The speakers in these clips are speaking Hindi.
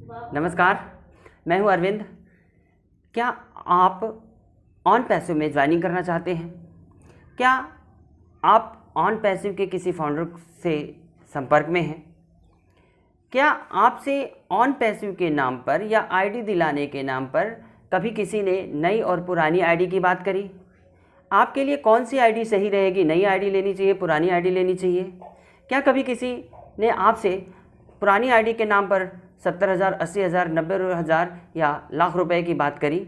नमस्कार, मैं हूं अरविंद। क्या आप ऑन पैसिव में ज्वाइनिंग करना चाहते हैं? क्या आप ऑन पैसिव के किसी फाउंडर से संपर्क में हैं? क्या आपसे ऑन पैसिव के नाम पर या आईडी दिलाने के नाम पर कभी किसी ने नई और पुरानी आईडी की बात करी? आपके लिए कौन सी आईडी सही रहेगी? नई आईडी लेनी चाहिए, पुरानी आईडी लेनी चाहिए? क्या कभी किसी ने आपसे पुरानी आईडी के नाम पर 70,000, 80,000, 90,000 या लाख रुपए की बात करी?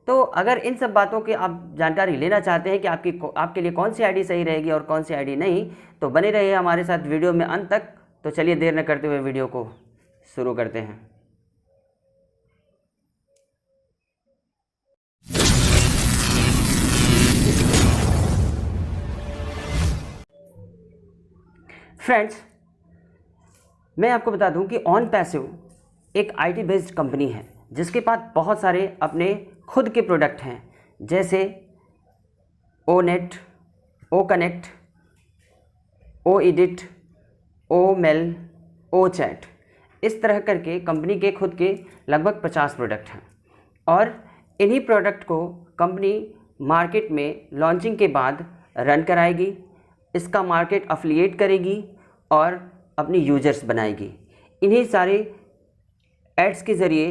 तो अगर इन सब बातों की आप जानकारी लेना चाहते हैं कि आपके लिए कौन सी आईडी सही रहेगी और कौन सी आईडी नहीं, तो बने रहिए हमारे साथ वीडियो में अंत तक। तो चलिए देर न करते हुए वीडियो को शुरू करते हैं। फ्रेंड्स, मैं आपको बता दूं कि ऑन पैसिव एक आईटी बेस्ड कंपनी है जिसके पास बहुत सारे अपने खुद के प्रोडक्ट हैं, जैसे ओ नेट, ओ कनेक्ट, ओ एडिट, ओ मेल, ओ चैट। इस तरह करके कंपनी के खुद के लगभग 50 प्रोडक्ट हैं और इन्हीं प्रोडक्ट को कंपनी मार्केट में लॉन्चिंग के बाद रन कराएगी, इसका मार्केट अफिलिएट करेगी और अपनी यूजर्स बनाएगी। इन्हीं सारे एड्स के ज़रिए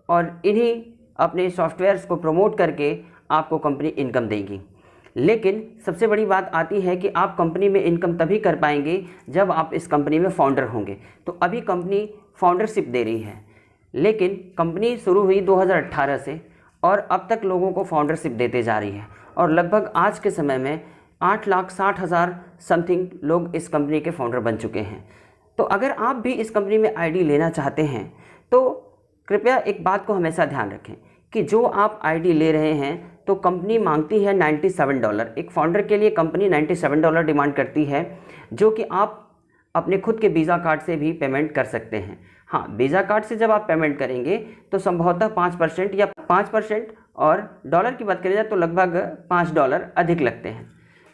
और इन्हीं अपने सॉफ्टवेयर्स को प्रमोट करके आपको कंपनी इनकम देगी। लेकिन सबसे बड़ी बात आती है कि आप कंपनी में इनकम तभी कर पाएंगे जब आप इस कंपनी में फाउंडर होंगे। तो अभी कंपनी फाउंडरशिप दे रही है, लेकिन कंपनी शुरू हुई 2018 से और अब तक लोगों को फाउंडरशिप देते जा रही है और लगभग आज के समय में 8,60,000 समथिंग लोग इस कंपनी के फाउंडर बन चुके हैं। तो अगर आप भी इस कंपनी में आईडी लेना चाहते हैं तो कृपया एक बात को हमेशा ध्यान रखें कि जो आप आईडी ले रहे हैं तो कंपनी मांगती है $97। एक फाउंडर के लिए कंपनी $97 डिमांड करती है, जो कि आप अपने खुद के वीज़ा कार्ड से भी पेमेंट कर सकते हैं। हाँ, वीज़ा कार्ड से जब आप पेमेंट करेंगे तो संभवतः 5% या 5%, और डॉलर की बात करें जाए तो लगभग $5 अधिक लगते हैं।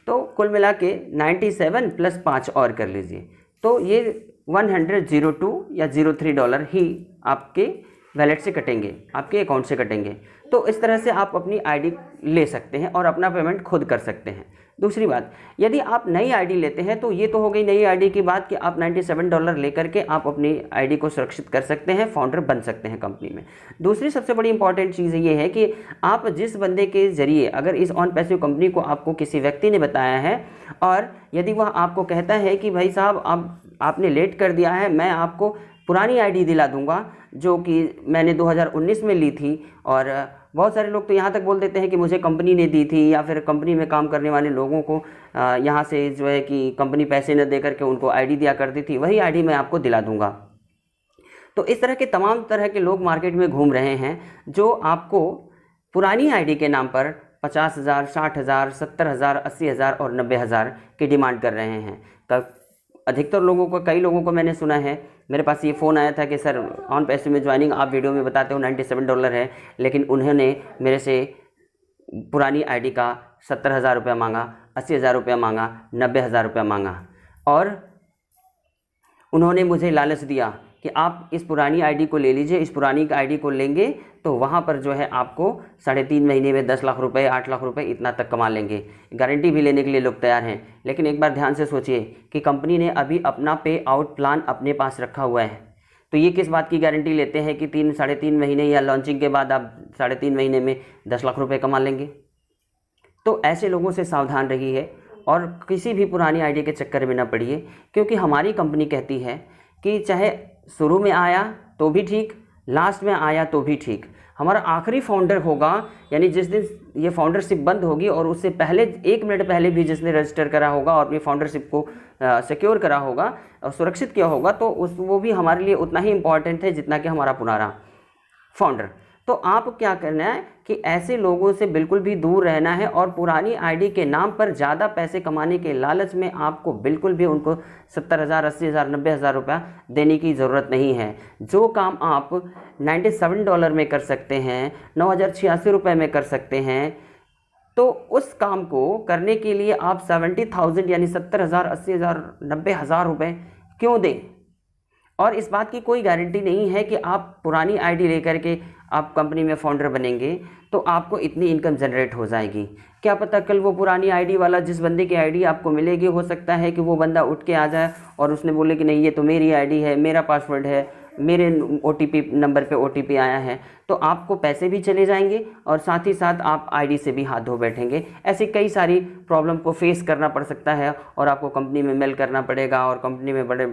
तो कुल मिला के 97 प्लस 5 और कर लीजिए, तो ये 102 या $03 ही आपके वैलेट से कटेंगे, आपके अकाउंट से कटेंगे। तो इस तरह से आप अपनी आईडी ले सकते हैं और अपना पेमेंट खुद कर सकते हैं। दूसरी बात, यदि आप नई आईडी लेते हैं तो ये तो हो गई नई आईडी की बात कि आप $97 लेकर के आप अपनी आईडी को सुरक्षित कर सकते हैं, फाउंडर बन सकते हैं कंपनी में। दूसरी सबसे बड़ी इंपॉर्टेंट चीज़ ये है कि आप जिस बंदे के ज़रिए, अगर इस ऑन पैसिव कंपनी को आपको किसी व्यक्ति ने बताया है और यदि वह आपको कहता है कि भाई साहब आपने लेट कर दिया है, मैं आपको पुरानी आईडी दिला दूंगा जो कि मैंने 2019 में ली थी, और बहुत सारे लोग तो यहाँ तक बोल देते हैं कि मुझे कंपनी ने दी थी या फिर कंपनी में काम करने वाले लोगों को यहाँ से जो है कि कंपनी पैसे न दे करके उनको आईडी दिया करती थी, वही आईडी मैं आपको दिला दूंगा। तो इस तरह के तमाम तरह के लोग मार्केट में घूम रहे हैं जो आपको पुरानी आईडी के नाम पर 50,000, 60,000, 70,000, 80,000 और 90,000 की डिमांड कर रहे हैं। तब अधिकतर लोगों को, कई लोगों को मैंने सुना है, मेरे पास ये फ़ोन आया था कि सर ऑन पैसिव में ज्वाइनिंग आप वीडियो में बताते हो $97 है, लेकिन उन्होंने मेरे से पुरानी आईडी का 70,000 रुपया मांगा, 80,000 रुपया मांगा, 90,000 रुपया मांगा, और उन्होंने मुझे लालच दिया कि आप इस पुरानी आईडी को ले लीजिए, इस पुरानी आईडी को लेंगे तो वहाँ पर जो है आपको 3.5 महीने में 10 लाख रुपए, 8 लाख रुपए इतना तक कमा लेंगे। गारंटी भी लेने के लिए लोग तैयार हैं। लेकिन एक बार ध्यान से सोचिए कि कंपनी ने अभी अपना पे आउट प्लान अपने पास रखा हुआ है, तो ये किस बात की गारंटी लेते हैं कि 3-3.5 महीने या लॉन्चिंग के बाद आप 3.5 महीने में 10 लाख रुपये कमा लेंगे? तो ऐसे लोगों से सावधान रहिए और किसी भी पुरानी आईडी के चक्कर में ना पड़िए, क्योंकि हमारी कंपनी कहती है कि चाहे शुरू में आया तो भी ठीक, लास्ट में आया तो भी ठीक, हमारा आखिरी फाउंडर होगा, यानी जिस दिन ये फाउंडरशिप बंद होगी और उससे पहले 1 मिनट पहले भी जिसने रजिस्टर करा होगा और अपनी फाउंडरशिप को सिक्योर करा होगा और सुरक्षित किया होगा, तो वो भी हमारे लिए उतना ही इम्पॉर्टेंट है जितना कि हमारा पुराना फाउंडर। तो आप क्या करना है कि ऐसे लोगों से बिल्कुल भी दूर रहना है और पुरानी आईडी के नाम पर ज़्यादा पैसे कमाने के लालच में आपको बिल्कुल भी उनको 70,000, 80,000, 90,000 रुपया देने की ज़रूरत नहीं है। जो काम आप $97 में कर सकते हैं, 9,086 रुपये में कर सकते हैं, तो उस काम को करने के लिए आप 70,000 यानी 70,000, 80,000, 90,000 रुपये क्यों दें? और इस बात की कोई गारंटी नहीं है कि आप पुरानी आईडी लेकर के आप कंपनी में फाउंडर बनेंगे तो आपको इतनी इनकम जनरेट हो जाएगी। क्या पता कल वो पुरानी आईडी वाला, जिस बंदे की आईडी आपको मिलेगी, हो सकता है कि वो बंदा उठ के आ जाए और उसने बोले कि नहीं ये तो मेरी आईडी है, मेरा पासवर्ड है, मेरे OTP नंबर पे OTP आया है, तो आपको पैसे भी चले जाएंगे और साथ ही साथ आप आईडी से भी हाथ धो बैठेंगे। ऐसी कई सारी प्रॉब्लम को फेस करना पड़ सकता है और आपको कंपनी में मेल करना पड़ेगा और कंपनी में बड़े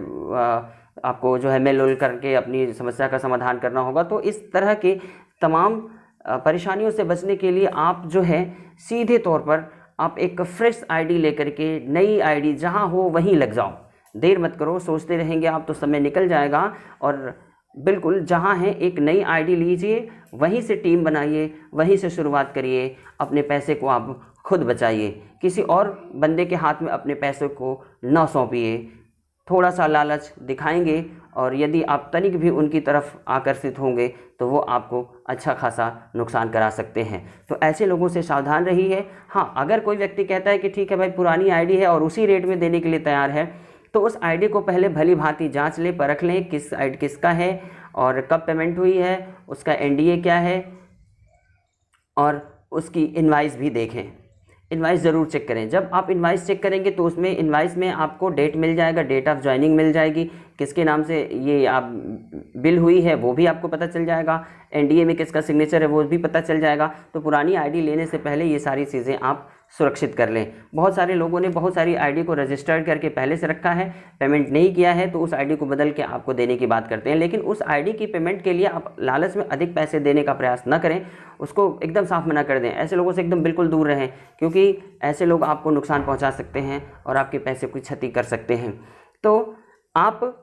आपको जो है मेल करके अपनी समस्या का समाधान करना होगा। तो इस तरह के तमाम परेशानियों से बचने के लिए आप जो है सीधे तौर पर आप एक फ्रेश आईडी लेकर के नई आईडी जहां हो वहीं लग जाओ। देर मत करो, सोचते रहेंगे आप तो समय निकल जाएगा। और बिल्कुल जहां है एक नई आईडी लीजिए, वहीं से टीम बनाइए, वहीं से शुरुआत करिए। अपने पैसे को आप खुद बचाइए, किसी और बंदे के हाथ में अपने पैसे को न सौंपिए। थोड़ा सा लालच दिखाएंगे और यदि आप तनिक भी उनकी तरफ आकर्षित होंगे तो वो आपको अच्छा खासा नुकसान करा सकते हैं। तो ऐसे लोगों से सावधान रहिए। हाँ, अगर कोई व्यक्ति कहता है कि ठीक है भाई पुरानी आईडी है और उसी रेट में देने के लिए तैयार है, तो उस आईडी को पहले भली भांति जांच लें, परख लें किस आईडी किसका है और कब पेमेंट हुई है, उसका NDA क्या है और उसकी इनवाइस भी देखें। इनवाइस ज़रूर चेक करें। जब आप इनवाइस चेक करेंगे तो उसमें इनवाइस में आपको डेट मिल जाएगा, डेट ऑफ ज्वाइनिंग मिल जाएगी, किसके नाम से ये आप बिल हुई है वो भी आपको पता चल जाएगा, NDA में किसका सिग्नेचर है वो भी पता चल जाएगा। तो पुरानी आईडी लेने से पहले ये सारी चीज़ें आप सुरक्षित कर लें। बहुत सारे लोगों ने बहुत सारी आईडी को रजिस्टर्ड करके पहले से रखा है, पेमेंट नहीं किया है तो उस आईडी को बदल के आपको देने की बात करते हैं, लेकिन उस आईडी की पेमेंट के लिए आप लालच में अधिक पैसे देने का प्रयास न करें, उसको एकदम साफ मना कर दें। ऐसे लोगों से एकदम बिल्कुल दूर रहें, क्योंकि ऐसे लोग आपको नुकसान पहुंचा सकते हैं और आपके पैसे की क्षति कर सकते हैं। तो आप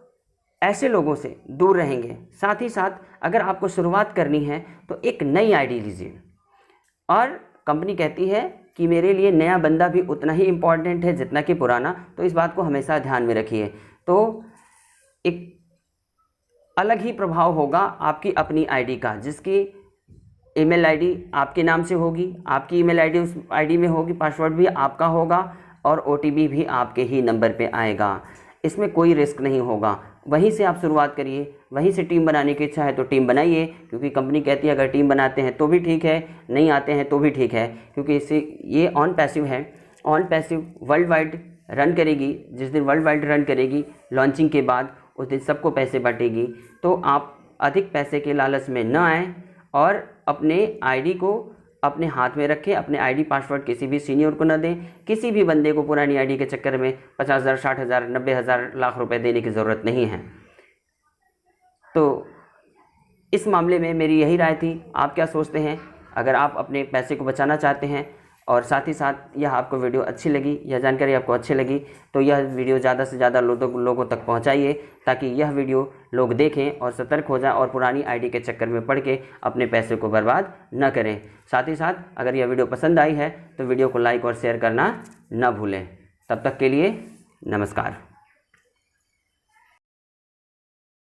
ऐसे लोगों से दूर रहेंगे। साथ ही साथ अगर आपको शुरुआत करनी है तो एक नई आईडी लीजिए। और कंपनी कहती है कि मेरे लिए नया बंदा भी उतना ही इम्पॉर्टेंट है जितना कि पुराना, तो इस बात को हमेशा ध्यान में रखिए। तो एक अलग ही प्रभाव होगा आपकी अपनी आईडी का, जिसकी ईमेल आईडी आपके नाम से होगी, आपकी ईमेल आईडी उस आईडी में होगी, पासवर्ड भी आपका होगा और OTP भी आपके ही नंबर पे आएगा। इसमें कोई रिस्क नहीं होगा। वहीं से आप शुरुआत करिए, वहीं से टीम बनाने की इच्छा है तो टीम बनाइए, क्योंकि कंपनी कहती है अगर टीम बनाते हैं तो भी ठीक है, नहीं आते हैं तो भी ठीक है, क्योंकि इससे ये ऑन पैसिव है। On passive world wide run करेगी। जिस दिन वर्ल्ड वाइड रन करेगी लॉन्चिंग के बाद, उस दिन सबको पैसे बांटेगी। तो आप अधिक पैसे के लालच में न आएँ और अपने आईडी को अपने हाथ में रखें। अपने आईडी पासवर्ड किसी भी सीनियर को न दें। किसी भी बंदे को पुरानी आईडी के चक्कर में 50,000, 60,000, 90,000, लाख रुपए देने की ज़रूरत नहीं है। तो इस मामले में मेरी यही राय थी। आप क्या सोचते हैं? अगर आप अपने पैसे को बचाना चाहते हैं और साथ ही साथ यह आपको वीडियो अच्छी लगी, यह जानकारी आपको अच्छी लगी, तो यह वीडियो ज़्यादा से ज़्यादा लोगों तक पहुंचाइए, ताकि यह वीडियो लोग देखें और सतर्क हो जाएं और पुरानी आईडी के चक्कर में पड़ के अपने पैसे को बर्बाद न करें। साथ ही साथ अगर यह वीडियो पसंद आई है तो वीडियो को लाइक और शेयर करना न भूलें। तब तक के लिए नमस्कार।